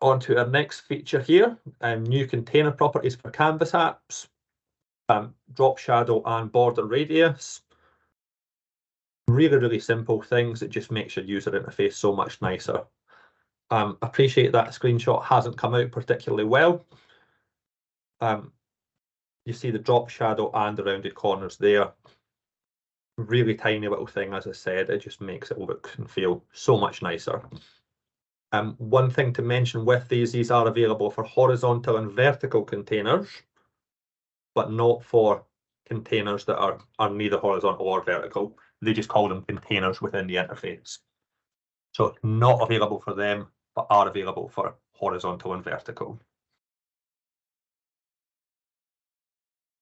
On to our next feature here, new container properties for Canvas apps, drop shadow and border radius. Really simple things that just makes your user interface so much nicer. Appreciate that screenshot hasn't come out particularly well. You see the drop shadow and the rounded corners there. Really tiny little thing, as I said, it just makes it look and feel so much nicer. One thing to mention with these are available for horizontal and vertical containers, but not for containers that are neither horizontal or vertical. They just call them containers within the interface. So not available for them, but are available for horizontal and vertical.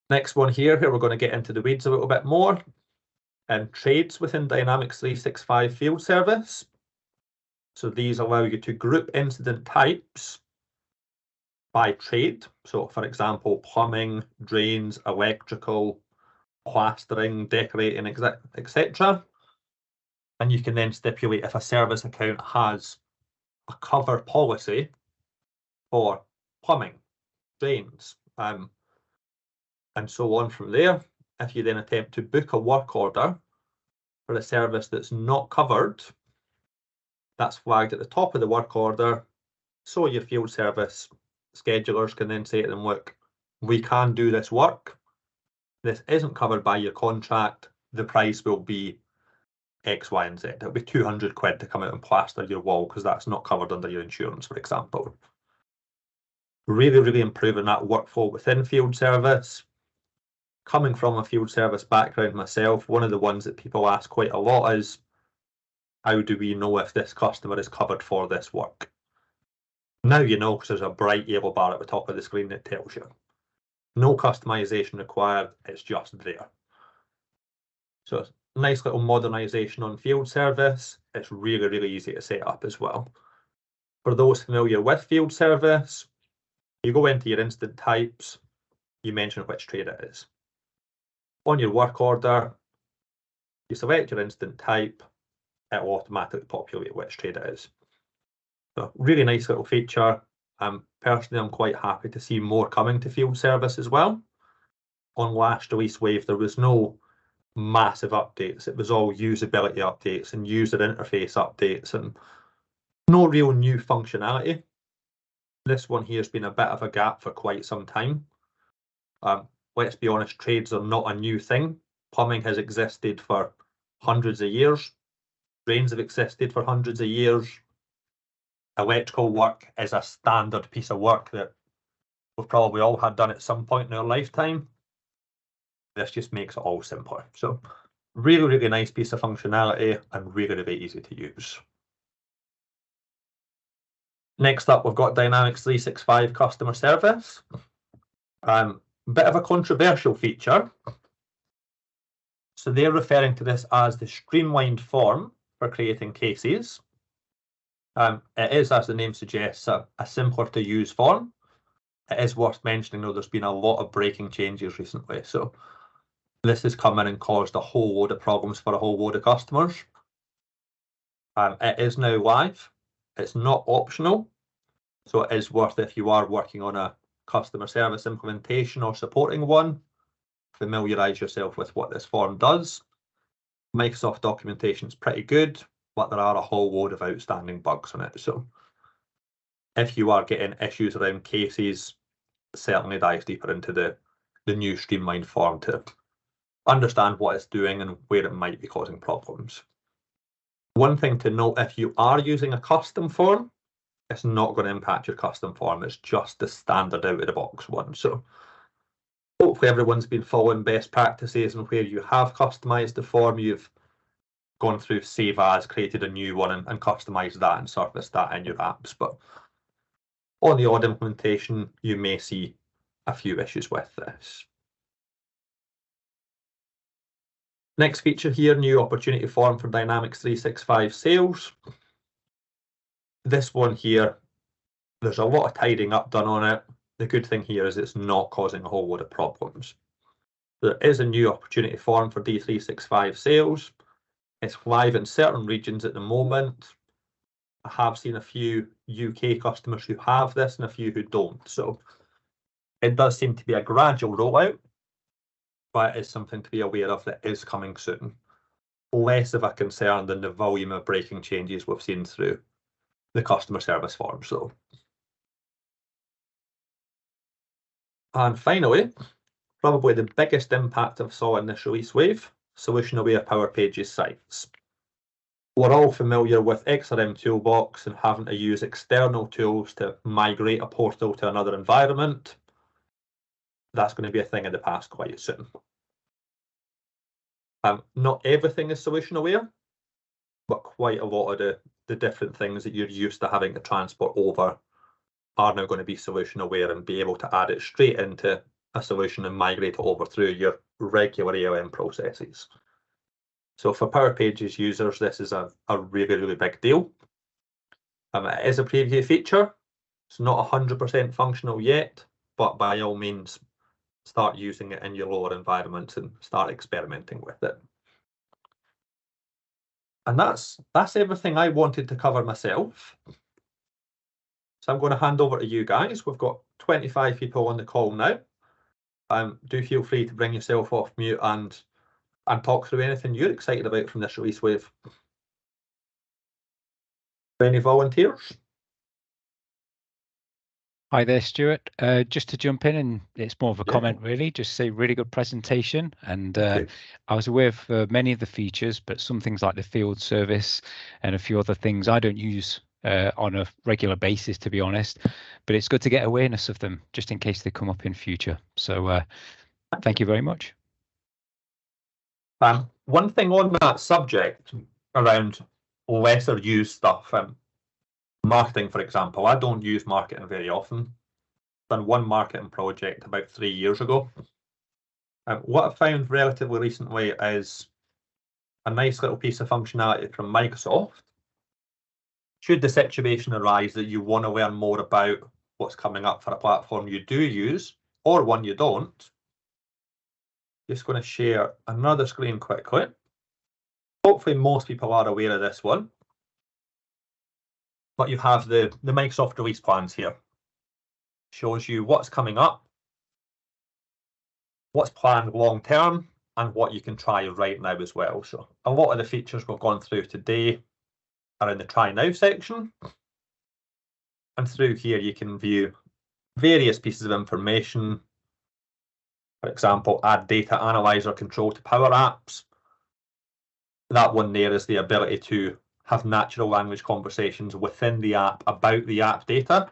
Next one here we're going to get into the weeds a little bit more. Trades within Dynamics 365 Field Service. So these allow you to group incident types by trade. So for example, plumbing, drains, electrical, plastering, decorating, etc. And you can then stipulate if a service account has a cover policy for plumbing, drains, and so on from there. If you then attempt to book a work order for a service that's not covered, that's flagged at the top of the work order. So your field service schedulers can then say to them, look, we can do this work. This isn't covered by your contract. The price will be X, Y, and Z. It'll be 200 quid to come out and plaster your wall because that's not covered under your insurance, for example. Really improving that workflow within field service. Coming from a field service background myself, one of the ones that people ask quite a lot is, how do we know if this customer is covered for this work? Now you know, because there's a bright yellow bar at the top of the screen that tells you. No customization required, it's just there. So it's a nice little modernization on field service. It's really easy to set up as well. For those familiar with field service, you go into your instant types, you mention which trade it is. On your work order, you select your instant type, it will automatically populate which trade it is. So really nice little feature. Personally, I'm quite happy to see more coming to field service as well. On last release wave, there was no massive updates. It was all usability updates and user interface updates and no real new functionality. This one here has been a bit of a gap for quite some time. Let's be honest, trades are not a new thing. Plumbing has existed for hundreds of years. Drains have existed for hundreds of years. Electrical work is a standard piece of work that we've probably all had done at some point in our lifetime. This just makes it all simpler. So really nice piece of functionality and really easy to use. Next up, we've got Dynamics 365 Customer Service. Bit of a controversial feature. So they're referring to this as the streamlined form for creating cases. It is, as the name suggests, a simpler to use form. It is worth mentioning, though, there's been a lot of breaking changes recently. So this has come in and caused a whole load of problems for a whole load of customers. It is now live. It's not optional. So it is worth, if you are working on a customer service implementation or supporting one, familiarise yourself with what this form does. Microsoft documentation is pretty good, but there are a whole load of outstanding bugs on it. So if you are getting issues around cases, certainly dive deeper into the new streamlined form to understand what it's doing and where it might be causing problems. One thing to note, if you are using a custom form, it's not going to impact your custom form. It's just the standard out of the box one. So hopefully everyone's been following best practices, and where you have customized the form, you've gone through save as, created a new one and customized that and surfaced that in your apps. But on the odd implementation, you may see a few issues with this. Next feature here, new opportunity form for Dynamics 365 Sales. This one here, there's a lot of tidying up done on it. The good thing here is it's not causing a whole load of problems. There is a new opportunity form for D365 Sales. It's live in certain regions at the moment. I have seen a few UK customers who have this and a few who don't. So it does seem to be a gradual rollout, but it's something to be aware of that is coming soon. Less of a concern than the volume of breaking changes we've seen through the customer service form. So, and finally, probably the biggest impact I've saw in this release wave, solution-aware Power Pages sites. We're all familiar with XRM Toolbox and having to use external tools to migrate a portal to another environment. That's going to be a thing of the past quite soon. Not everything is solution aware, but quite a lot of the different things that you're used to having to transport over are now going to be solution aware and be able to add it straight into a solution and migrate it over through your regular ALM processes. So for Power Pages users, this is a really, really big deal. It is a preview feature. It's not 100% functional yet, but by all means, start using it in your lower environments and start experimenting with it. And that's everything I wanted to cover myself. So I'm going to hand over to you guys. We've got 25 people on the call now. Do feel free to bring yourself off mute and talk through anything you're excited about from this release wave. Any volunteers? Hi there, Stuart. Just to jump in, and it's more of a comment really, just say really good presentation. And I was aware of many of the features, but some things like the field service and a few other things I don't use on a regular basis, to be honest. But it's good to get awareness of them just in case they come up in future. So thank you very much. One thing on that subject around lesser used stuff, marketing, for example, I don't use marketing very often. Done one marketing project about 3 years ago. What I've found relatively recently is a nice little piece of functionality from Microsoft. Should the situation arise that you want to learn more about what's coming up for a platform you do use or one you don't, just going to share another screen quickly. Hopefully most people are aware of this one. But you have the Microsoft release plans here. Shows you what's coming up, what's planned long term, and what you can try right now as well. So a lot of the features we've gone through today are in the try now section. And through here you can view various pieces of information. For example, add data analyzer control to Power Apps. That one there is the ability to have natural language conversations within the app about the app data.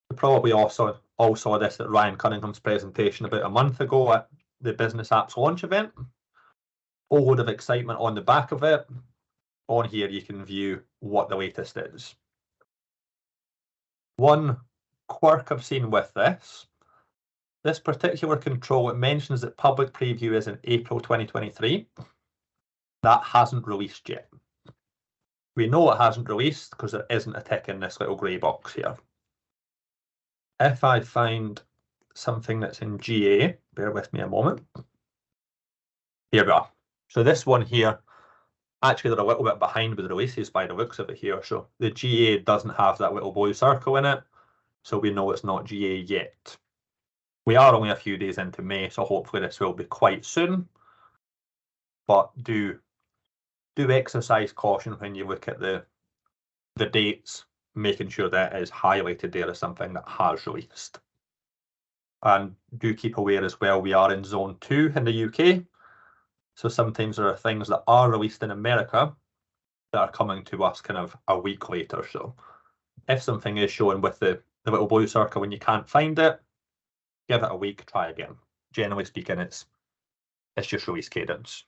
You probably also saw this at Ryan Cunningham's presentation about a month ago at the Business Apps launch event. A load of excitement on the back of it. On here you can view what the latest is. One quirk I've seen with this particular control, it mentions that public preview is in April 2023. That hasn't released yet. We know it hasn't released because there isn't a tick in this little grey box here. If I find something that's in GA, bear with me a moment. Here we are. So this one here, actually they're a little bit behind with the releases by the looks of it here. So the GA doesn't have that little blue circle in it. So we know it's not GA yet. We are only a few days into May, so hopefully this will be quite soon. But do exercise caution when you look at the dates, making sure that is highlighted there as something that has released. And do keep aware as well, we are in Zone 2 in the UK. So sometimes there are things that are released in America that are coming to us kind of a week later. So if something is showing with the little blue circle and you can't find it, give it a week, try again. Generally speaking, it's just release cadence.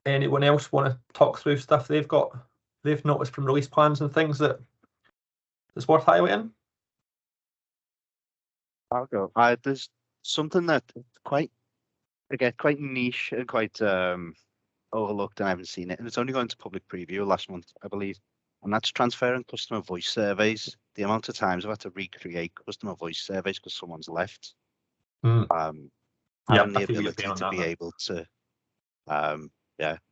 Anyone else want to talk through stuff they've noticed from release plans and things that's worth highlighting? I'll go. There's something that quite niche and quite overlooked, and I haven't seen it, and it's only going to public preview last month, I believe, and that's transferring customer voice surveys. The amount of times I've had to recreate customer voice surveys because someone's left. Having the ability to be able to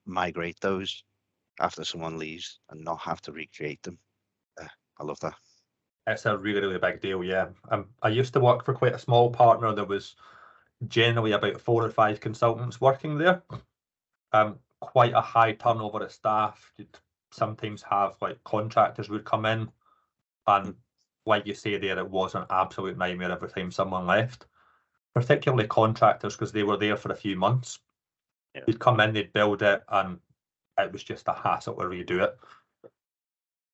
migrate those after someone leaves and not have to recreate them. I love that. It's a really, really big deal, yeah. I used to work for quite a small partner. There was generally about 4 or 5 consultants working there. Quite a high turnover of staff. You'd sometimes have like contractors would come in, and like you say there, it was an absolute nightmare every time someone left. Particularly contractors, because they were there for a few months. Yeah. You'd come in, they'd build it, and it was just a hassle to redo it.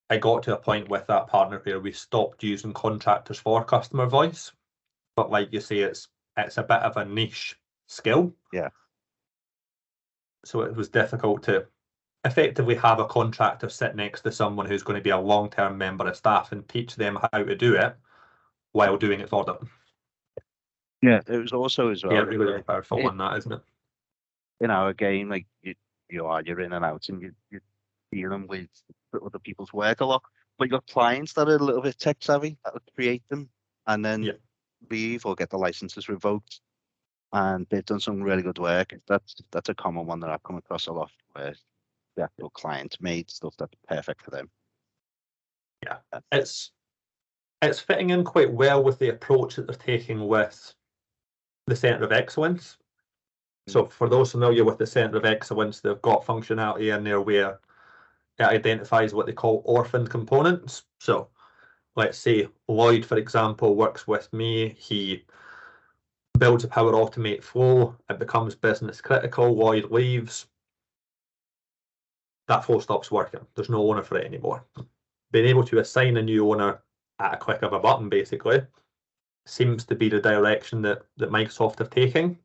I got to a point with that partner where we stopped using contractors for customer voice. But like you say, it's a bit of a niche skill. Yeah. So it was difficult to effectively have a contractor sit next to someone who's going to be a long-term member of staff and teach them how to do it while doing it for them. Yeah, it was also as well. Yeah, really powerful on that, isn't it? In our game, like you're in and out, and you're dealing with other people's work a lot. But your clients that are a little bit tech savvy, that'll create them and then leave or get the licenses revoked. And they've done some really good work. That's a common one that I've come across a lot, where the actual client made stuff that's perfect for them. Yeah, it's fitting in quite well with the approach that they're taking with the Centre of Excellence. So for those familiar with the Centre of Excellence, they've got functionality in there where it identifies what they call orphaned components. So let's say Lloyd, for example, works with me. He builds a Power Automate flow. It becomes business critical. Lloyd leaves. That flow stops working. There's no owner for it anymore. Being able to assign a new owner at a click of a button, basically, seems to be the direction that Microsoft are taking.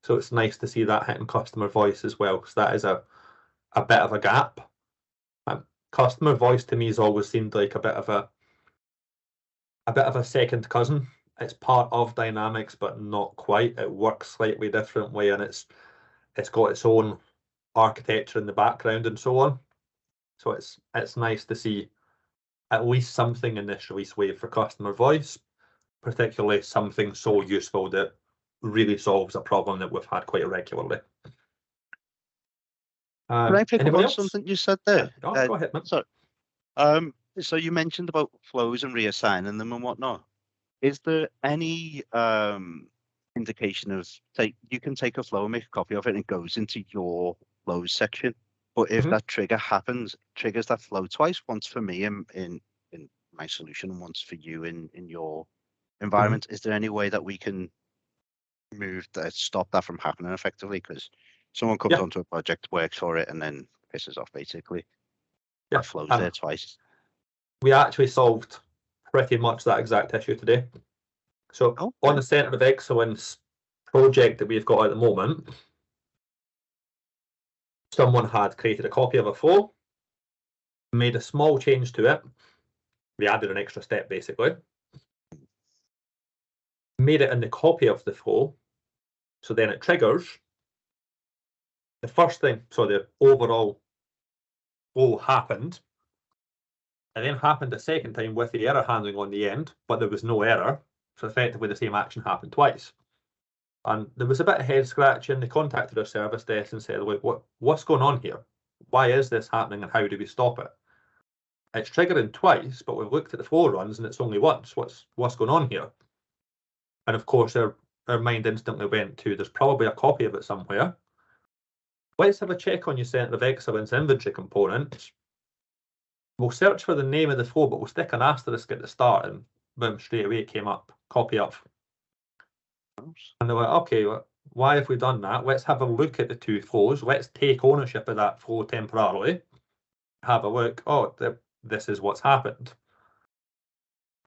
So it's nice to see that hitting customer voice as well, because that is a bit of a gap. Customer voice to me has always seemed like a bit of a second cousin. It's part of Dynamics, but not quite. It works slightly differently, and it's got its own architecture in the background and so on. So it's nice to see at least something in this release wave for customer voice, particularly something so useful that really solves a problem that we've had quite regularly. Can I pick up on something you said there? Go ahead, man. Sorry. So you mentioned about flows and reassigning them and whatnot. Is there any indication of you can take a flow and make a copy of it and it goes into your flows section, but if that trigger happens, triggers that flow twice, once for me in my solution and once for you in your environment. Is there any way that we can stop that from happening effectively? Because someone comes onto a project, works for it, and then pisses off basically. That flows there twice. We actually solved pretty much that exact issue today. So on the Centre of Excellence project that we've got at the moment, someone had created a copy of a flow, made a small change to it. We added an extra step basically. Made it in the copy of the flow, so then it triggers. The first thing, so the overall flow happened. It then happened a second time with the error handling on the end, but there was no error. So effectively the same action happened twice. And there was a bit of head scratching. They contacted our service desk and said, "Look, what's going on here? Why is this happening and how do we stop it? It's triggering twice, but we've looked at the flow runs and it's only once. What's going on here?" And of course, our mind instantly went to, there's probably a copy of it somewhere. Let's have a check on your Centre of Excellence inventory components. We'll search for the name of the flow, but we'll stick an asterisk at the start, and boom, straight away it came up, copy of. And they're like, okay, well, why have we done that? Let's have a look at the two flows. Let's take ownership of that flow temporarily. Have a look. Oh, this is what's happened.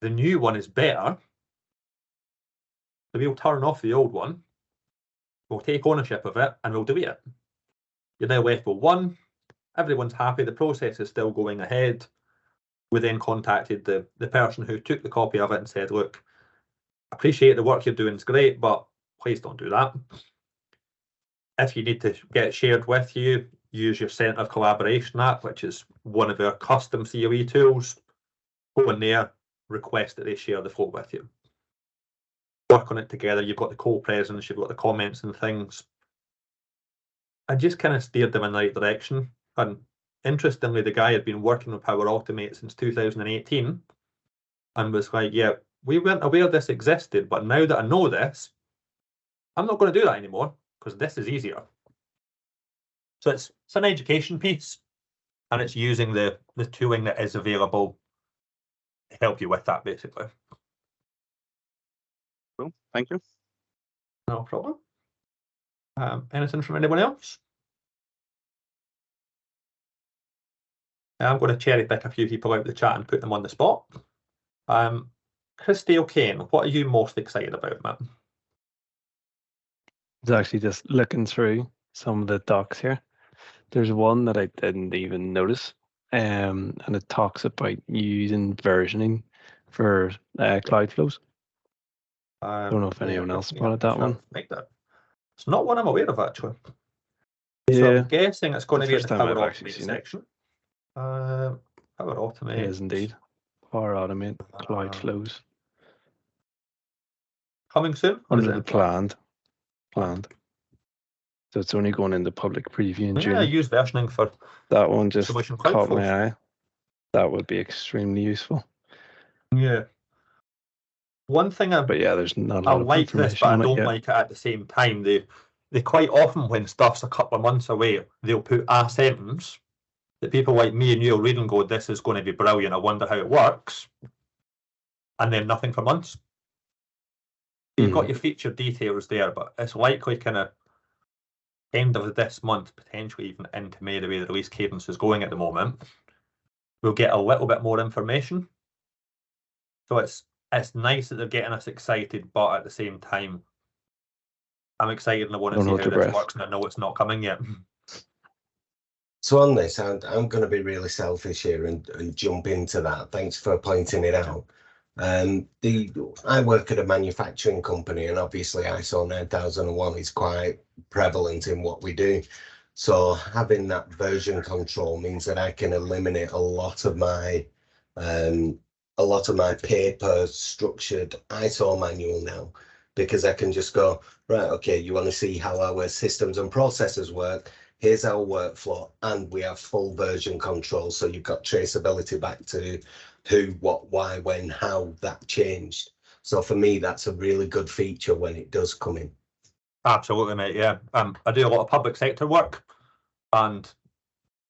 The new one is better. So we'll turn off the old one. We'll take ownership of it and we'll delete it. You're now left with one. Everyone's happy. The process is still going ahead. We then contacted the person who took the copy of it and said, look, appreciate the work you're doing, it's great, but please don't do that. If you need to get it shared with you, use your Centre of Collaboration app, which is one of our custom COE tools. Go in there, request that they share the flow with you. Work on it together. You've got the co-presence, you've got the comments and things. I just kind of steered them in the right direction. And interestingly, the guy had been working with Power Automate since 2018 and was like, yeah, we weren't aware this existed, but now that I know this, I'm not going to do that anymore because this is easier. So it's an education piece, and it's using the tooling that is available to help you with that, basically. Cool. Thank you. No problem. Anything from anyone else? I'm going to cherry pick a few people out of the chat and put them on the spot. Christy O'Kane, what are you most excited about, Matt? I was actually just looking through some of the docs here. There's one that I didn't even notice, and it talks about using versioning for cloud flows. I don't know if anyone else spotted that one. Like that. It's not one I'm aware of, actually. Yeah, so I'm guessing it's going to be in the first time Power I've actually Automate seen section. Power Automate. it is indeed. Power Automate, cloud flows. Coming soon? Or Under is the it planned. So it's only going into public preview in June. Yeah, use versioning for that one just Solution Cloud caught flows. my eye. That would be extremely useful. Yeah. One thing But yeah, there's not a I lot of like this, information but I on it don't yet. like it at the same time. They quite often, when stuff's a couple of months away, they'll put a sentence that people like me and you will read and go, this is going to be brilliant, I wonder how it works. And then nothing for months. You've got your feature details there, but it's likely kind of end of this month, potentially even into May, the way the release cadence is going at the moment. We'll get a little bit more information. So it's nice that they're getting us excited, but at the same time, I'm excited and I want to see how this works, and I know it's not coming yet. So on this, I'm going to be really selfish here and jump into that. Thanks for pointing it out. I work at a manufacturing company, and obviously ISO 9001 is quite prevalent in what we do. So having that version control means that I can eliminate a lot of my paper structured ISO manual now, because I can just go, right, okay, you want to see how our systems and processes work? Here's our workflow, and we have full version control. So you've got traceability back to who, what, why, when, how that changed. So for me, that's a really good feature when it does come in. Absolutely, mate. Yeah. I do a lot of public sector work, and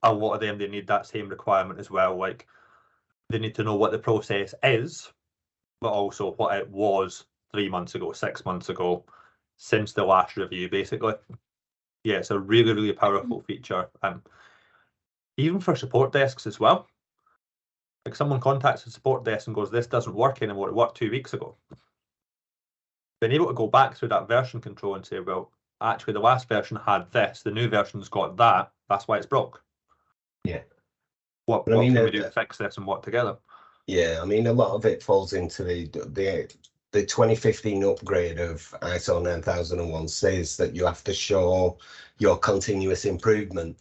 a lot of them, they need that same requirement as well. Like, they need to know what the process is, but also what it was 3 months ago, 6 months ago, since the last review, basically. Yeah, it's a really, really powerful feature. Even for support desks as well. Like, someone contacts the support desk and goes, this doesn't work anymore, it worked 2 weeks ago. Being able to go back through that version control and say, well, actually the last version had this, the new version's got that, that's why it's broke. Yeah. What can we do to fix this and work together? Yeah, I mean, a lot of it falls into the 2015 upgrade of ISO 9001 says that you have to show your continuous improvement.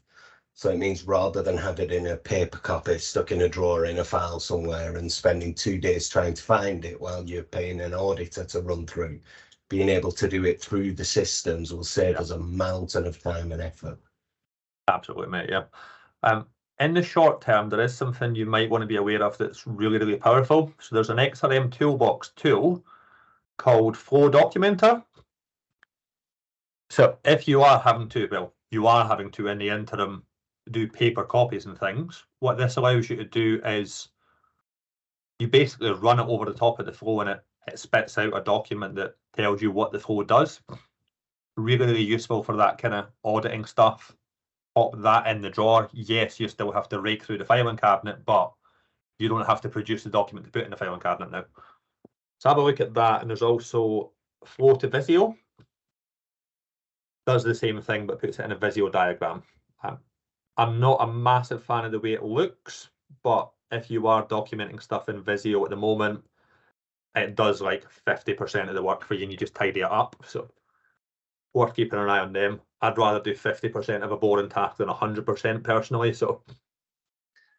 So it means rather than have it in a paper copy stuck in a drawer in a file somewhere and spending 2 days trying to find it while you're paying an auditor to run through, being able to do it through the systems will save us a mountain of time and effort. Absolutely, mate. Yeah. In the short term, there is something you might want to be aware of that's really, really powerful. So there's an XRM toolbox tool called Flow Documenter. So if you are having to, in the interim, do paper copies and things, what this allows you to do is you basically run it over the top of the flow, and it spits out a document that tells you what the flow does. Really, really useful for that kind of auditing stuff. Pop that in the drawer. Yes, you still have to rake through the filing cabinet, but you don't have to produce the document to put in the filing cabinet now. So have a look at that. And there's also Flow to Visio. Does the same thing, but puts it in a Visio diagram. I'm not a massive fan of the way it looks, but if you are documenting stuff in Visio at the moment, it does like 50% of the work for you, and you just tidy it up. So worth keeping an eye on them. I'd rather do 50% of a boring task than 100% personally. So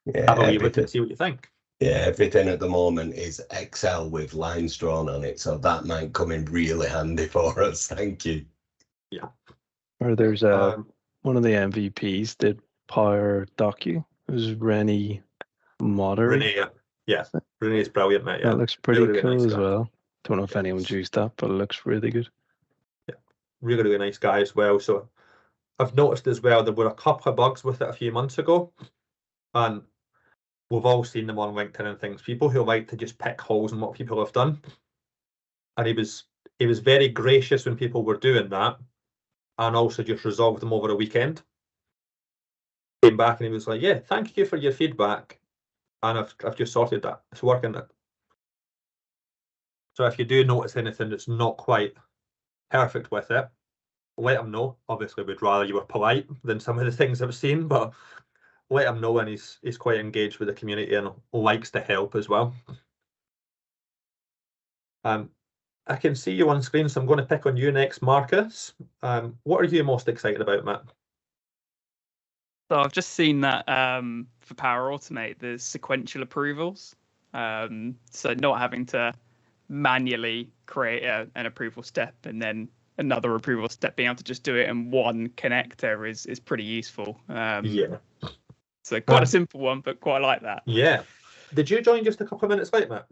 yeah, have a wee look and see what you think. Yeah, everything at the moment is Excel with lines drawn on it, so that might come in really handy for us. Thank you. Yeah. Or there's one of the MVPs did Power Docu, It was Rennie Modery. Renee, yeah, Renee's brilliant, mate. Yeah, That looks pretty really cool nice as guy. well. Don't know if anyone's used that, but it looks really good. Yeah, really nice guy as well. So I've noticed as well there were a couple of bugs with it a few months ago, and we've all seen them on LinkedIn and things. People who like to just pick holes in what people have done, and he was very gracious when people were doing that, and also just resolved them over a weekend. Came back and he was like, "Yeah, thank you for your feedback, and I've just sorted that. It's working now." So if you do notice anything that's not quite perfect with it, let him know. Obviously, we'd rather you were polite than some of the things I've seen, but let him know, and he's quite engaged with the community and likes to help as well. I can see you on screen, so I'm going to pick on you next, Marcus. What are you most excited about, Matt? So I've just seen that for Power Automate, there's sequential approvals. So not having to manually create an approval step and then another approval step, being able to just do it in one connector is pretty useful. Yeah. So quite a simple one, but quite like that. Yeah. Did you join just a couple of minutes late, Matt?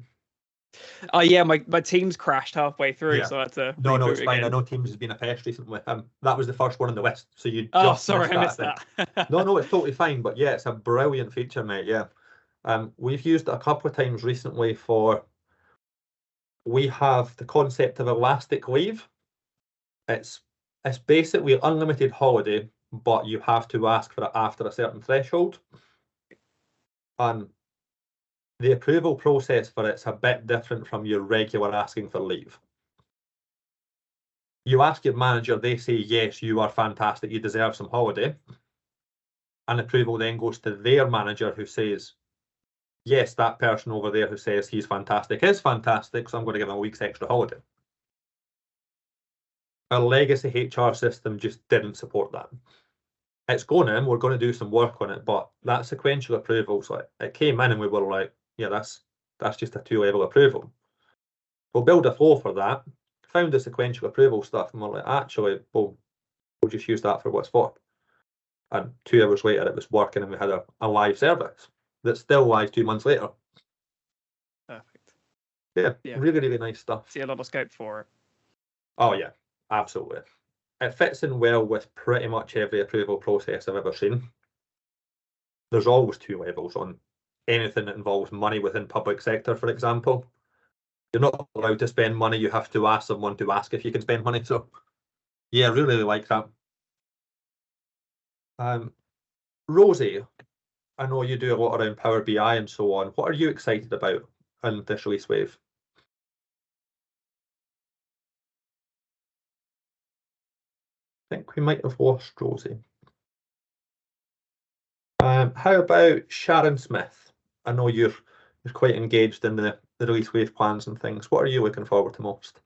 Oh yeah, my Teams crashed halfway through, Yeah. so I had to No, reboot it's fine. again. I know Teams has been a pest recently. That was the first one on the list, so you Oh, just sorry, I missed that. that. No, it's totally fine. But yeah, it's a brilliant feature, mate. Yeah. We've used it a couple of times recently we have the concept of elastic leave. It's basically unlimited holiday, but you have to ask for it after a certain threshold. And the approval process for it's a bit different from your regular asking for leave. You ask your manager, they say, yes, you are fantastic, you deserve some holiday. And approval then goes to their manager who says, yes, that person over there who says he's fantastic is fantastic, so I'm going to give him a week's extra holiday. Our legacy HR system just didn't support that. It's going in, we're going to do some work on it, but that sequential approval, so it came in and we were like, yeah, that's just a 2-level approval. We'll build a flow for that, found the sequential approval stuff, and we're like, actually, we'll just use that for what it's for. And 2 hours later, it was working and we had a live service that's still live 2 months later. Perfect. Yeah, really nice stuff. See a lot of scope for it. Oh yeah, absolutely. It fits in well with pretty much every approval process I've ever seen. There's always 2 levels on anything that involves money within public sector, for example. You're not allowed to spend money, you have to ask someone to ask if you can spend money. So yeah, really like that. Rosie, I know you do a lot around Power BI and so on. What are you excited about in this release wave? I think we might have lost Rosie. How about Sharon Smith? I know you're quite engaged in the release wave plans and things. What are you looking forward to most?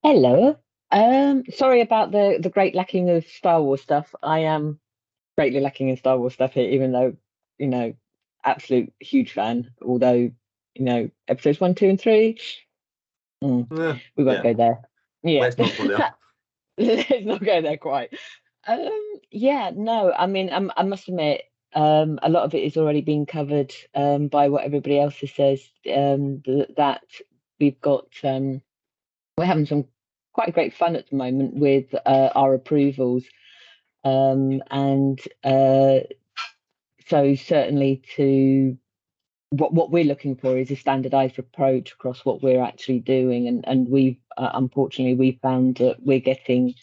Hello. Sorry about the great lacking of Star Wars stuff. I am greatly lacking in Star Wars stuff here, even though, absolute huge fan. Although, episodes 1, 2, and 3. We won't go there. Yeah. Let's not go there. Let's not go there quite. No, I mean, I must admit, a lot of it is already being covered by what everybody else says. That we've got, we're having some quite great fun at the moment with our approvals, and so certainly to what we're looking for is a standardized approach across what we're actually doing, and we've unfortunately we found that we're getting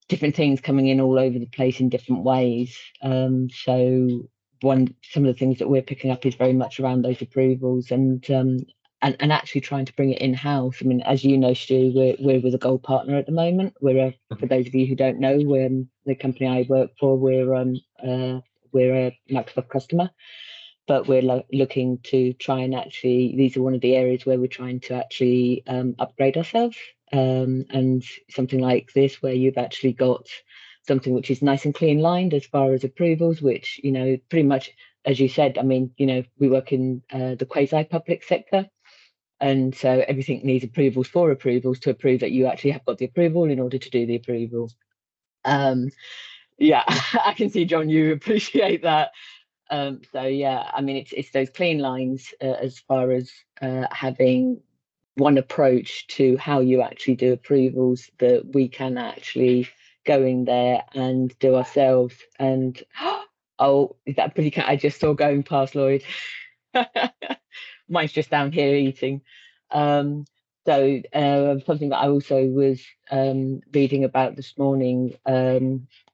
different things coming in all over the place in different ways. So some of the things that we're picking up is very much around those approvals and actually trying to bring it in house. I mean, as you know, Stu, we're with a gold partner at the moment. For those of you who don't know, we're the company I work for. We're a Microsoft customer, but we're looking to try and actually, these are one of the areas where we're trying to actually upgrade ourselves. And something like this, where you've actually got something which is nice and clean lined as far as approvals, which, pretty much, as you said, I mean, we work in the quasi-public sector. And so everything needs approvals to approve that you actually have got the approval in order to do the approval. Yeah, I can see, John, you appreciate that. So yeah, I mean, it's those clean lines as far as having one approach to how you actually do approvals that we can actually go in there and do ourselves. And oh, is that a pretty cat I just saw going past, Lloyd? Mine's just down here eating. So something that I also was reading about this morning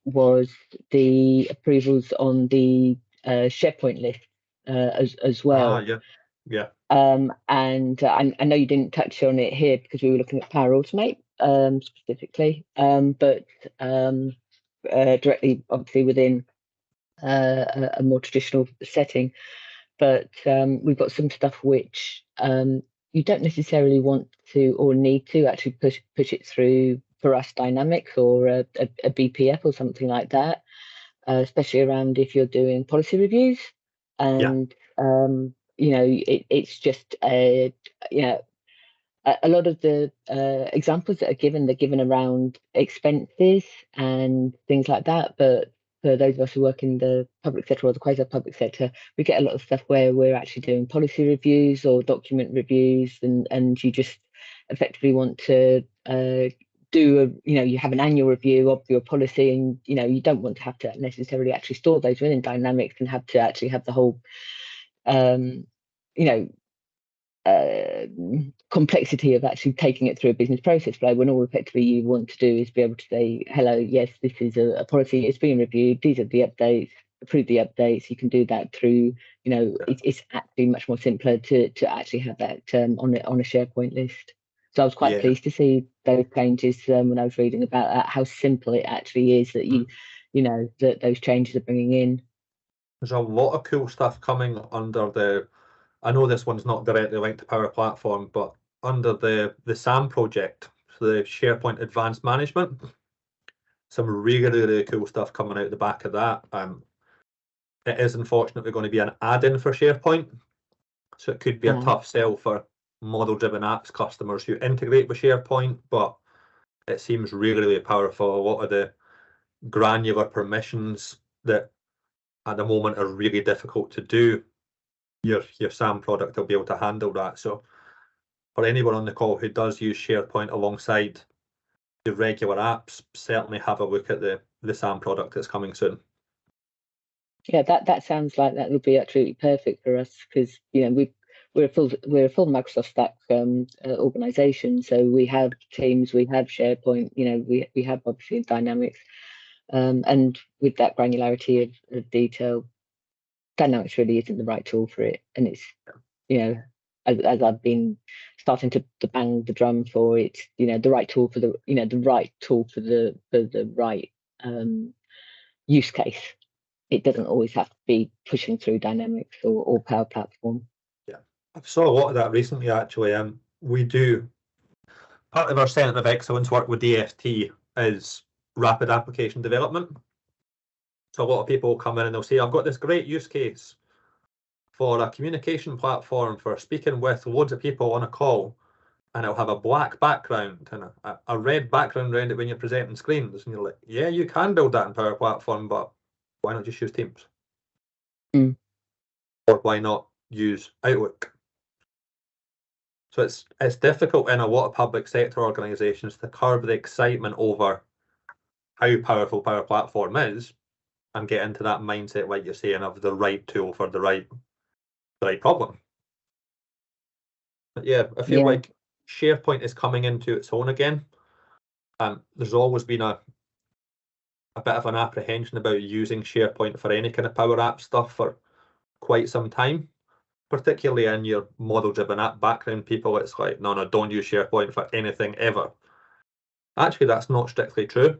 was the approvals on the SharePoint list as well. Yeah. And I know you didn't touch on it here because we were looking at Power Automate specifically, but directly, obviously, within a more traditional setting. But we've got some stuff which you don't necessarily want to or need to actually push it through for us Dynamics or a BPF or something like that, especially around if you're doing policy reviews. And it's just a lot of the examples that are given, they're given around expenses and things like that. But for those of us who work in the public sector or the quasi-public sector, we get a lot of stuff where we're actually doing policy reviews or document reviews, and you just effectively want to you have an annual review of your policy, and you don't want to have to necessarily actually store those within Dynamics and have to actually have the whole complexity of actually taking it through a business process flow, when all effectively you want to do is be able to say, hello, yes, this is a policy, it's being reviewed, these are the updates, approve the updates. You can do that through, it's actually much more simpler to actually have that on a SharePoint list. So I was quite pleased to see those changes when I was reading about how simple it actually is that that those changes are bringing in. There's a lot of cool stuff coming under I know this one's not directly linked to Power Platform, but under the SAM project, so the SharePoint Advanced Management, some really cool stuff coming out the back of that. It is unfortunately going to be an add-in for SharePoint, so it could be a tough sell for model-driven apps customers who integrate with SharePoint, but it seems really powerful. A lot of the granular permissions that at the moment are really difficult to do, your SAM product will be able to handle that. So for anyone on the call who does use SharePoint alongside the regular apps, certainly have a look at the SAM product that's coming soon. Yeah, that sounds like that would be absolutely perfect for us, because we're a full Microsoft stack organization. So we have Teams, we have SharePoint, we have obviously Dynamics, and with that granularity of detail, Dynamics really isn't the right tool for it. And it's as I've been starting to bang the drum for it, the right tool for the right tool for the right use case. It doesn't always have to be pushing through Dynamics or Power Platform. Yeah, I saw a lot of that recently, actually. We do, part of our Centre of Excellence work with DFT is rapid application development. So a lot of people will come in and they'll say, I've got this great use case for a communication platform for speaking with loads of people on a call, and it'll have a black background and a red background around it when you're presenting screens. And you're like, yeah, you can build that in Power Platform, but why not just use Teams? Or why not use Outlook? So it's difficult in a lot of public sector organisations to curb the excitement over how powerful Power Platform is and get into that mindset, like you're saying, of the right tool for the right problem. But yeah, I feel like SharePoint is coming into its own again. There's always been a bit of an apprehension about using SharePoint for any kind of Power App stuff for quite some time, particularly in your model-driven app background people. It's like, no, don't use SharePoint for anything ever. Actually, that's not strictly true.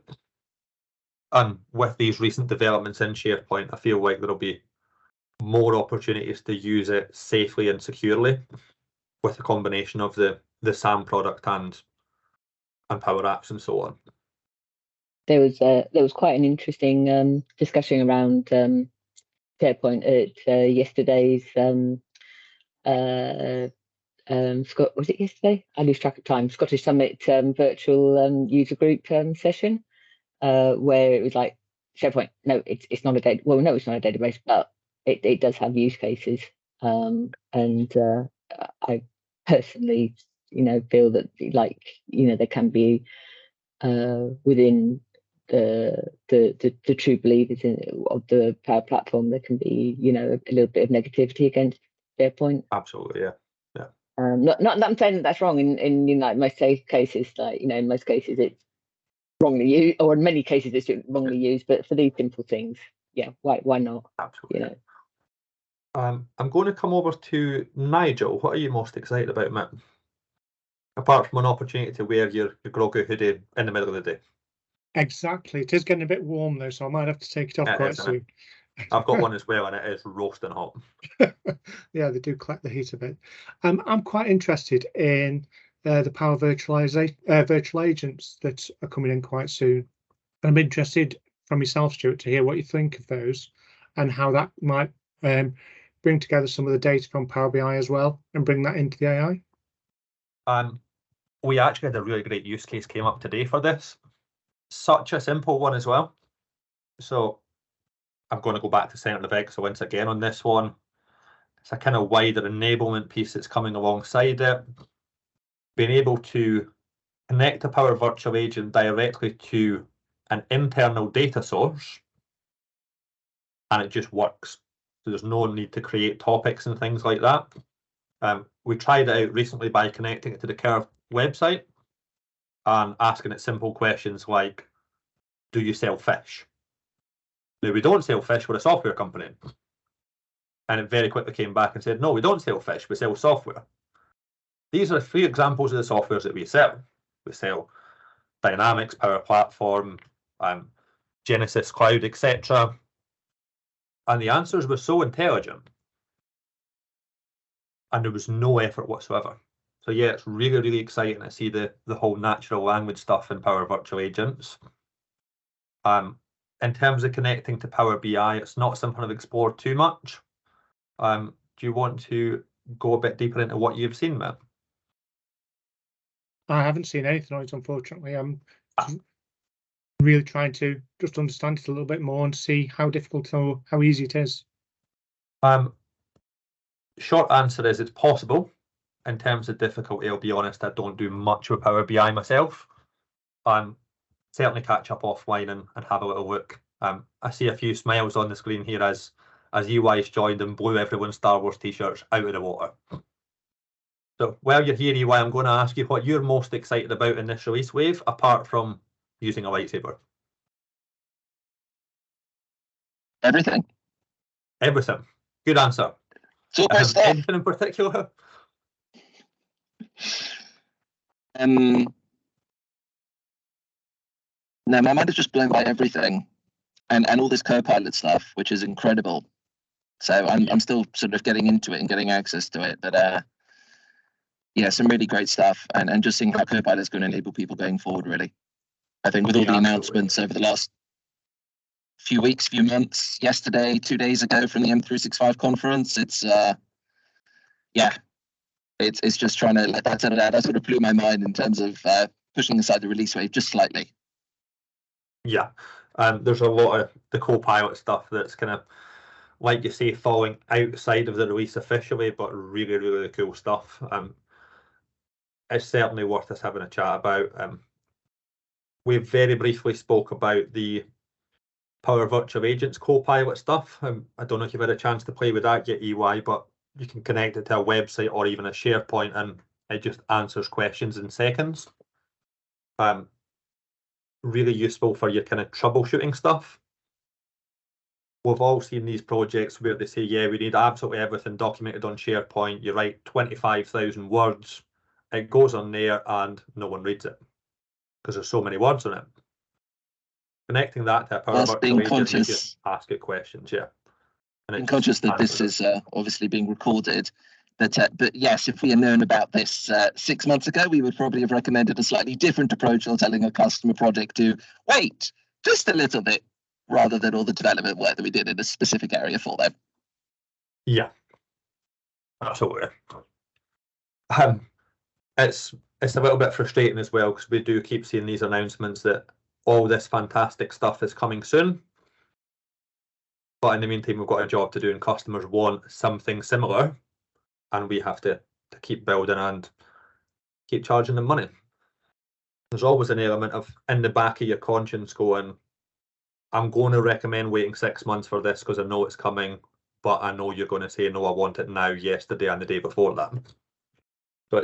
And with these recent developments in SharePoint, I feel like there'll be more opportunities to use it safely and securely with a combination of the SAM product and Power Apps and so on. There was quite an interesting discussion around SharePoint at yesterday's was it yesterday? I lose track of time. Scottish Summit virtual user group session, where it was like, SharePoint, no, it's not a data. Well, no, it's not a database, but it does have use cases, and I personally, feel that there can be within the true believers of the Power Platform, there can be a little bit of negativity against SharePoint. Absolutely, yeah. Not that I'm saying that's wrong in like most cases, in most cases it's wrongly used, or in many cases it's wrongly used, but for these simple things, yeah, why not? Absolutely. I'm going to come over to Nigel. What are you most excited about, Matt? Apart from an opportunity to wear your groggy hoodie in the middle of the day. Exactly. It is getting a bit warm though, so I might have to take it off quite soon. I've got one as well, and it is roasting hot. Yeah, they do collect the heat a bit. I'm quite interested in the Power virtual agents that are coming in quite soon. I'm interested from yourself, Stuart, to hear what you think of those and how that might bring together some of the data from Power BI as well and bring that into the AI. We actually had a really great use case came up today for this. Such a simple one as well. So I'm going to go back to Centre of Excellence again on this one. It's a kind of wider enablement piece that's coming alongside it. Being able to connect a Power Virtual Agent directly to an internal data source, and it just works. So there's no need to create topics and things like that. We tried it out recently by connecting it to the Curve website and asking it simple questions like, do you sell fish? Now, we don't sell fish, we're a software company. And it very quickly came back and said, no, we don't sell fish, we sell software. These are 3 examples of the softwares that we sell. We sell Dynamics, Power Platform, Genesis Cloud, etc. And the answers were so intelligent, and there was no effort whatsoever. So yeah, it's really, really exciting to see the whole natural language stuff in Power Virtual Agents. In terms of connecting to Power BI, it's not something I've explored too much. Do you want to go a bit deeper into what you've seen, Matt? I haven't seen anything on it, unfortunately. I'm really trying to just understand it a little bit more and see how difficult or how easy it is. Short answer is it's possible. In terms of difficulty, I'll be honest, I don't do much with Power BI myself. Certainly catch up offline and have a little look. I see a few smiles on the screen here as EY's joined and blew everyone's Star Wars t-shirts out of the water. So while you're here, EY, I'm going to ask you what you're most excited about in this release wave, apart from using a lightsaber. Everything. Everything. Good answer. Super stuff. Anything in particular? No, my mind is just blown by everything, and all this Copilot stuff, which is incredible. So I'm still sort of getting into it and getting access to it, but yeah, some really great stuff, and just seeing how Copilot is going to enable people going forward. Really, I think with all the announcements over the last few weeks, few months, yesterday, 2 days ago from the M365 conference, it's it's just trying to let that settle out. That sort of blew my mind in terms of pushing aside the release wave just slightly. Yeah, there's a lot of the Copilot stuff that's kind of, like you say, falling outside of the release officially, but really, really cool stuff. It's certainly worth us having a chat about. We very briefly spoke about the Power Virtual Agents Copilot stuff. I don't know if you've had a chance to play with that yet, EY, but you can connect it to a website or even a SharePoint, and it just answers questions in seconds. Really useful for your kind of troubleshooting stuff. We've all seen these projects where they say, yeah, we need absolutely everything documented on SharePoint. You write 25,000 words, it goes on there and no one reads it because there's so many words on it. Connecting that to a Power Virtual Agent, you just ask it questions, yeah. And being conscious that this is obviously being recorded, but yes, if we had known about this 6 months ago, we would probably have recommended a slightly different approach on telling a customer project to wait just a little bit, rather than all the development work that we did in a specific area for them. Yeah, absolutely. It's a little bit frustrating as well, because we do keep seeing these announcements that all this fantastic stuff is coming soon, But in the meantime, we've got a job to do, and customers want something similar, and we have to keep building and keep charging them money. There's always an element of in the back of your conscience going, I'm going to recommend waiting 6 months for this because I know it's coming, but I know you're going to say, no, I want it now, yesterday and the day before that. So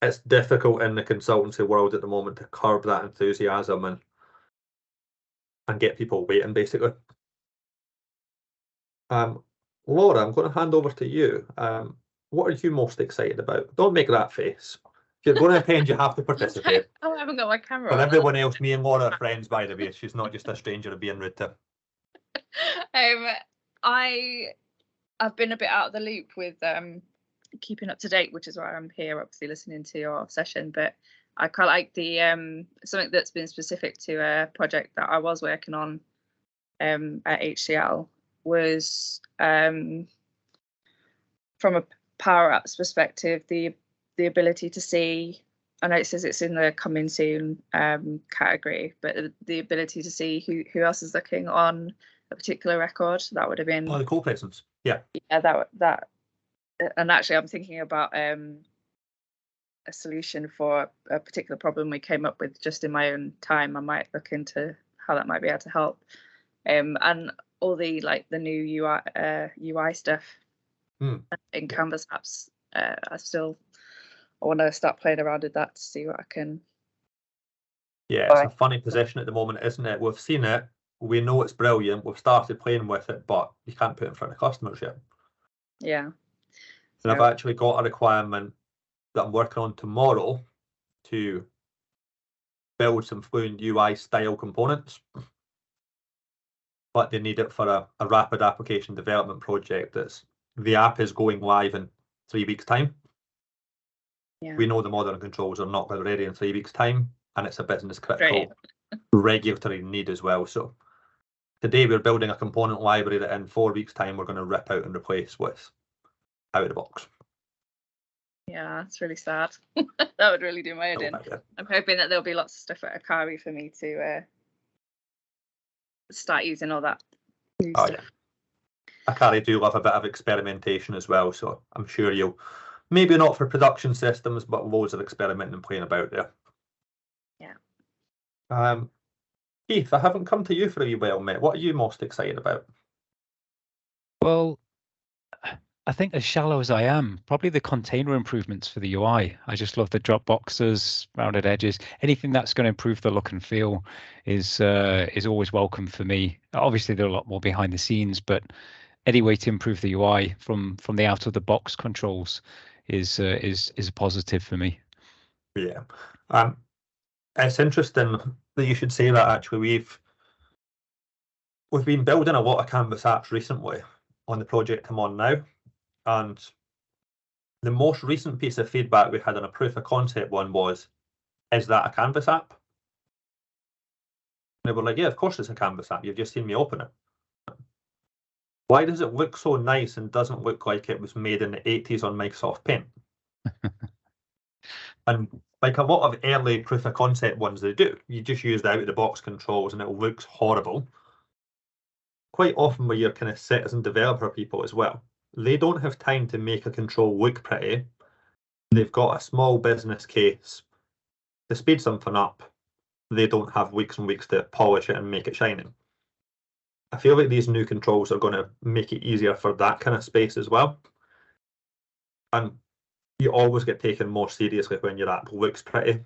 it's difficult in the consultancy world at the moment to curb that enthusiasm and get people waiting, basically. Laura, I'm going to hand over to you. What are you most excited about? Don't make that face. If you're going to attend, you have to participate. Oh, I haven't got my camera For on. everyone else, me and Laura are friends, by the way. She's not just a stranger to being rude to. I've been a bit out of the loop with keeping up to date, which is why I'm here, obviously listening to your session. But I quite like the something that's been specific to a project that I was working on at HCL was from a Power Apps perspective, the ability to see. I know it says it's in the coming soon category, but the ability to see who else is looking on a particular record, that would have been. Oh, the co-presence. Yeah. Yeah, that. And actually, I'm thinking about a solution for a particular problem we came up with just in my own time. I might look into how that might be able to help. And all the new UI stuff in Canvas apps. I want to start playing around with that to see what I can. Yeah, it's a funny position at the moment, isn't it? We've seen it, we know it's brilliant, we've started playing with it, but you can't put it in front of customers yet. Yeah. And I've actually got a requirement that I'm working on tomorrow to build some Fluent UI style components. But they need it for a rapid application development project. The app is going live in 3 weeks' time. Yeah. We know the modern controls are not ready in 3 weeks' time, and it's a business critical regulatory need as well. So today we're building a component library that in 4 weeks' time we're going to rip out and replace with out of the box. Yeah, it's really sad. That would really do my head in. I'm hoping that there'll be lots of stuff at Akari for me to start using all that new stuff. Yeah. Akari do love a bit of experimentation as well, so I'm sure you'll, maybe not for production systems, but loads of experimenting and playing about there. Yeah. Keith, I haven't come to you for a wee while, mate. What are you most excited about? Well, I think as shallow as I am, probably the container improvements for the UI. I just love the drop boxes, rounded edges. Anything that's going to improve the look and feel is always welcome for me. Obviously, there are a lot more behind the scenes, but any way to improve the UI from the out of the box controls is a positive for me. Yeah, it's interesting that you should say that. Actually, we've been building a lot of Canvas apps recently on the project I'm on now. And the most recent piece of feedback we had on a proof of concept one was, is that a Canvas app? And they were like, yeah, of course it's a Canvas app. You've just seen me open it. Why does it look so nice and doesn't look like it was made in the 80s on Microsoft Paint? And like a lot of early proof of concept ones, they do. You just use the out of the box controls and it looks horrible. Quite often with your kind of citizen developer people as well, they don't have time to make a control look pretty. They've got a small business case to speed something up. They don't have weeks and weeks to polish it and make it shining. I feel like these new controls are going to make it easier for that kind of space as well. And you always get taken more seriously when your app looks pretty.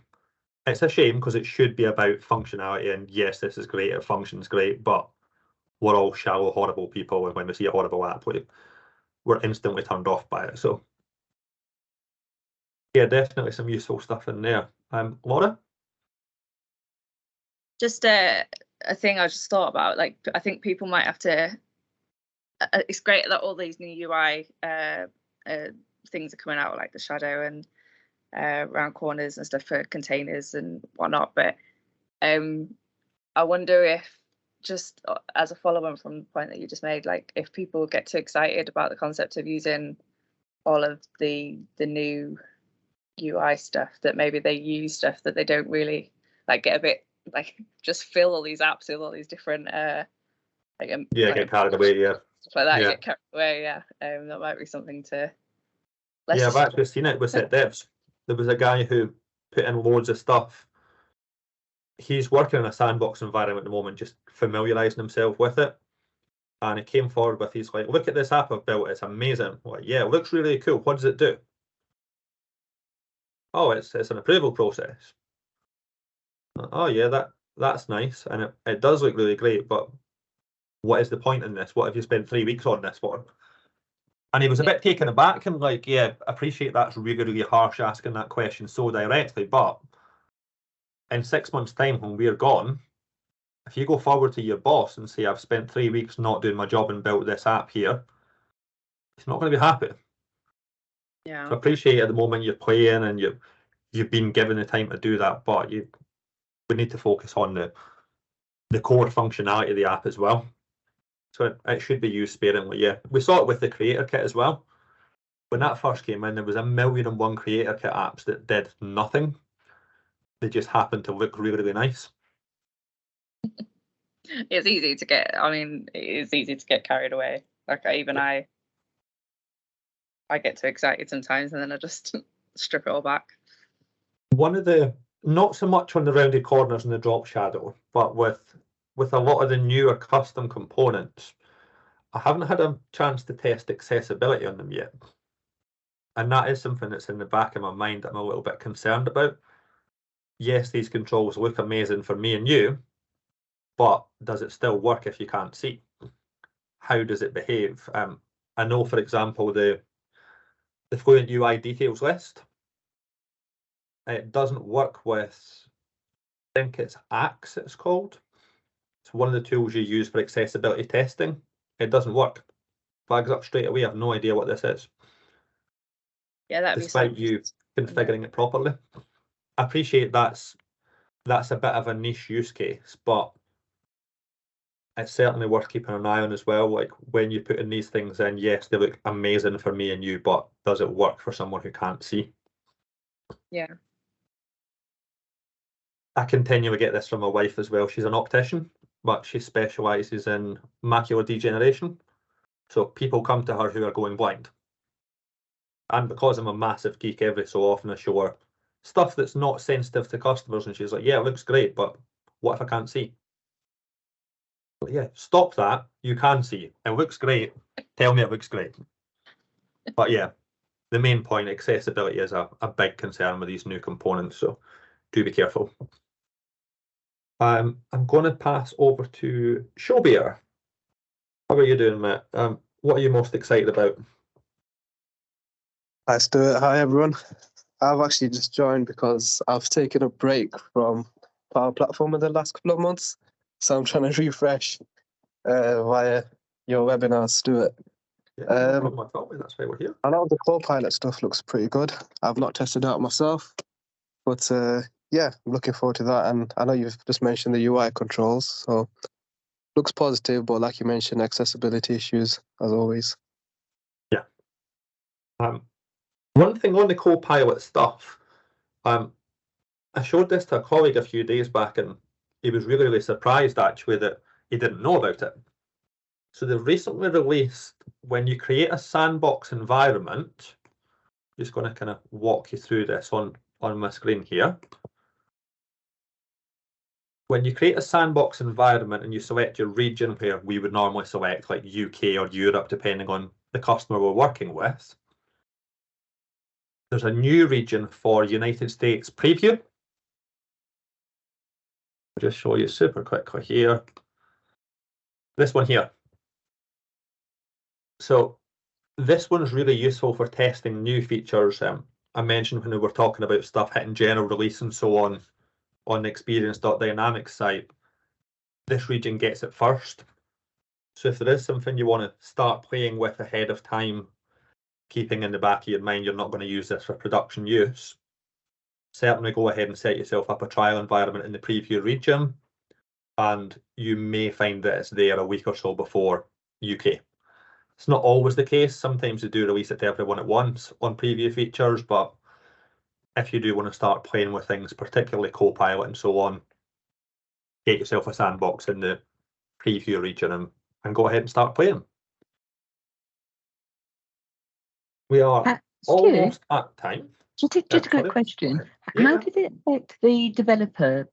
It's a shame because it should be about functionality, and yes, this is great, it functions great, but we're all shallow, horrible people, and when we see a horrible app, we're instantly turned off by it. So yeah, definitely some useful stuff in there. Laura? Just a thing I just thought about, like, I think people might have to, it's great that all these new UI things are coming out, like the shadow and round corners and stuff for containers and whatnot, but I wonder if, just as a follow-on from the point that you just made, like if people get too excited about the concept of using all of the new UI stuff, that maybe they use stuff that they don't really like, get a bit like just fill all these apps with all these different like get carried away, yeah. stuff like that, Yeah. get carried away, yeah. That might be something to. Yeah, I've actually seen it with set devs. There was a guy who put in loads of stuff. He's working in a sandbox environment at the moment, just familiarising himself with it. And he came forward with, he's like, look at this app I've built, it's amazing. I'm like, yeah, it looks really cool. What does it do? Oh, it's an approval process. Oh yeah, that's nice. And it does look really great, but what is the point in this? What have you spent 3 weeks on this for? And he was a bit taken aback and like, yeah, appreciate that's really, really harsh asking that question so directly, but in 6 months' time when we're gone, if you go forward to your boss and say, I've spent 3 weeks not doing my job and built this app here, he's not going to be happy. Yeah. So I appreciate at the moment you're playing and you've been given the time to do that, but we need to focus on the core functionality of the app as well. So it should be used sparingly, yeah. We saw it with the Creator Kit as well. When that first came in, there was 1,000,001 Creator Kit apps that did nothing. They just happened to look really, really nice. It's easy to get, it's easy to get carried away. Like I get too excited sometimes and then I just strip it all back. One of the, not so much on the rounded corners and the drop shadow, but with a lot of the newer custom components, I haven't had a chance to test accessibility on them yet. And that is something that's in the back of my mind that I'm a little bit concerned about. Yes, these controls look amazing for me and you, but does it still work if you can't see? How does it behave? I know, for example, the Fluent UI details list, it doesn't work with, I think it's Axe it's called. It's one of the tools you use for accessibility testing. It doesn't work. Flags up straight away. I have no idea what this is. Yeah, that'd despite be you configuring it properly. I appreciate that's a bit of a niche use case, but it's certainly worth keeping an eye on as well. Like when you put in these things in, yes, they look amazing for me and you, but does it work for someone who can't see? Yeah. I continually get this from my wife as well. She's an optician, but she specialises in macular degeneration. So people come to her who are going blind. And because I'm a massive geek, every so often I show her stuff that's not sensitive to customers, and she's like, yeah, it looks great, but what if I can't see? But yeah, stop that. You can see. It looks great. Tell me it looks great. But yeah, the main point, accessibility is a big concern with these new components, so do be careful. I'm going to pass over to Showbear. How are you doing, Matt? What are you most excited about? Hi, Stuart. Hi, everyone. I've actually just joined because I've taken a break from Power Platform in the last couple of months. So I'm trying to refresh via your webinar, Stuart. Yeah, no problem at all. That's why we're here. I know the Copilot stuff looks pretty good. I've not tested it out myself, but yeah, I'm looking forward to that. And I know you've just mentioned the UI controls, so looks positive, but like you mentioned, accessibility issues as always. Yeah. One thing on the Copilot stuff, I showed this to a colleague a few days back, and he was really, really surprised actually that he didn't know about it. So they've recently released, when you create a sandbox environment, I'm just going to kind of walk you through this on my screen here. When you create a sandbox environment and you select your region, where we would normally select like UK or Europe, depending on the customer we're working with, there's a new region for United States preview. I'll just show you super quickly here. This one here. So this one's really useful for testing new features. I mentioned when we were talking about stuff hitting general release and so on the experience.dynamics site, this region gets it first. So if there is something you want to start playing with ahead of time, keeping in the back of your mind you're not going to use this for production use, certainly go ahead and set yourself up a trial environment in the preview region, and you may find that it's there a week or so before UK. It's not always the case. Sometimes they do release it to everyone at once on preview features, but if you do want to start playing with things, particularly Copilot and so on, get yourself a sandbox in the preview region and and go ahead and start playing. We are almost at time. Just a quick question. Yeah. How did it affect the developer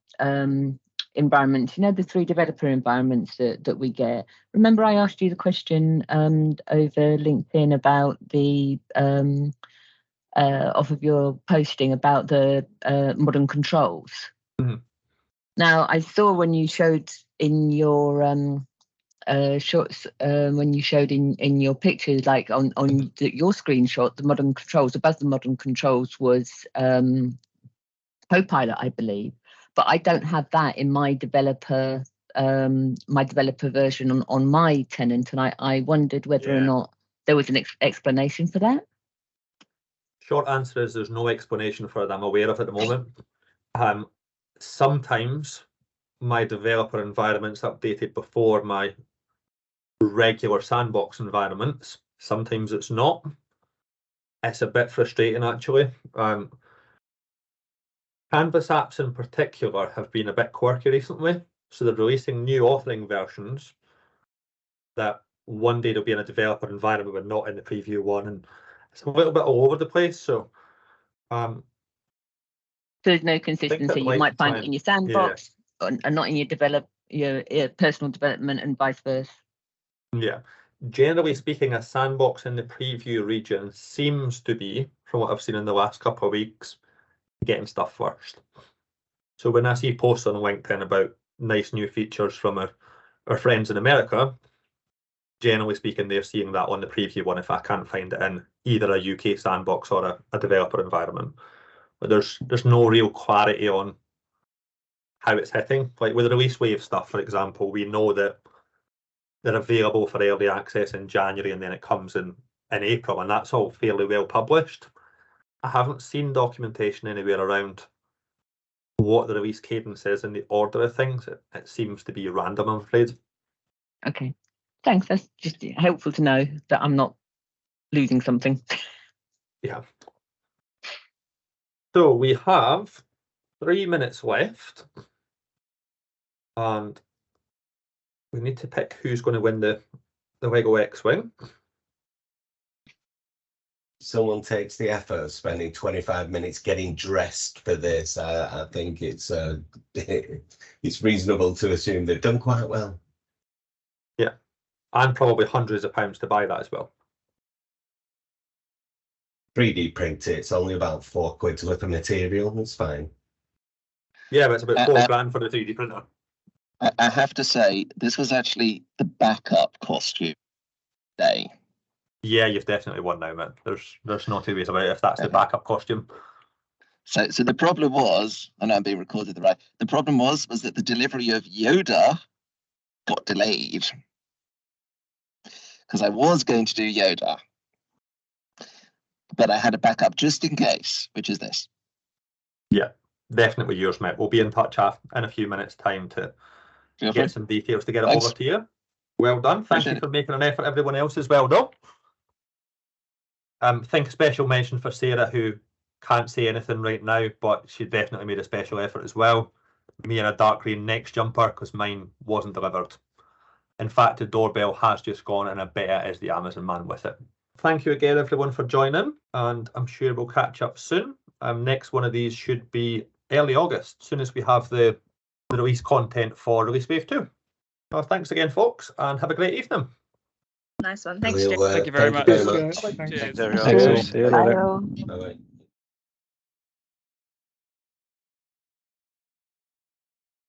environment? You know, the 3 developer environments that we get. Remember, I asked you the question over LinkedIn about the off of your posting about the modern controls. Mm-hmm. Now, I saw when you showed in your shots, when you showed in your pictures, like on your screenshot, the modern controls, above the modern controls was Copilot, I believe, but I don't have that in my developer version on my tenant, and I wondered whether or not there was an explanation for that. Short answer is there's no explanation for it I'm aware of at the moment. Sometimes my developer environment's updated before my regular sandbox environments. Sometimes it's not. It's a bit frustrating, actually. Canvas apps in particular have been a bit quirky recently, so they're releasing new authoring versions that one day they'll be in a developer environment but not in the preview one, and it's a little bit all over the place. So there's no consistency. You might find it in your sandbox and not in your personal development, and vice versa. Yeah, generally speaking, a sandbox in the preview region seems to be, from what I've seen in the last couple of weeks, getting stuff first. So when I see posts on LinkedIn about nice new features from our friends in America, generally speaking, they're seeing that on the preview one if I can't find it in either a UK sandbox or a developer environment. But there's no real clarity on how it's hitting. Like with the release wave stuff, for example, we know that they're available for early access in January and then it comes in April, and that's all fairly well published. I haven't seen documentation anywhere around what the release cadence is in the order of things. It seems to be random, I'm afraid. Okay, thanks. That's just helpful to know that I'm not losing something. Yeah. So we have 3 minutes left, and we need to pick who's going to win the Lego X-Wing. Someone takes the effort of spending 25 minutes getting dressed for this. I think it's reasonable to assume they've done quite well. Yeah, and probably hundreds of pounds to buy that as well. 3D print it, it's only about £4 worth of material. It's fine. Yeah, but it's about £4 for the 3D printer. I have to say, this was actually the backup costume day. Yeah, you've definitely won now, man. There's no two ways about it if that's the backup costume. So the problem was, I know I'm being recorded, right? The problem was that the delivery of Yoda got delayed because I was going to do Yoda, but I had a backup just in case, which is this. Yeah, definitely yours, mate. We'll be in touch in a few minutes' time to get some details to get it over to you. Well done. Thank you for making an effort. Everyone else as well, though. Think a special mention for Sarah, who can't say anything right now, but she definitely made a special effort as well. Me in a dark green next jumper because mine wasn't delivered. In fact, the doorbell has just gone, and I bet it is the Amazon man with it. Thank you again, everyone, for joining, and I'm sure we'll catch up soon. Next one of these should be early August, as soon as we have the release content for Release Wave 2. Well, thanks again, folks, and have a great evening. Nice one. Thanks, Jim. Thank you very much. Cheers. Thanks, Thanks. See you later. Bye. Bye-bye.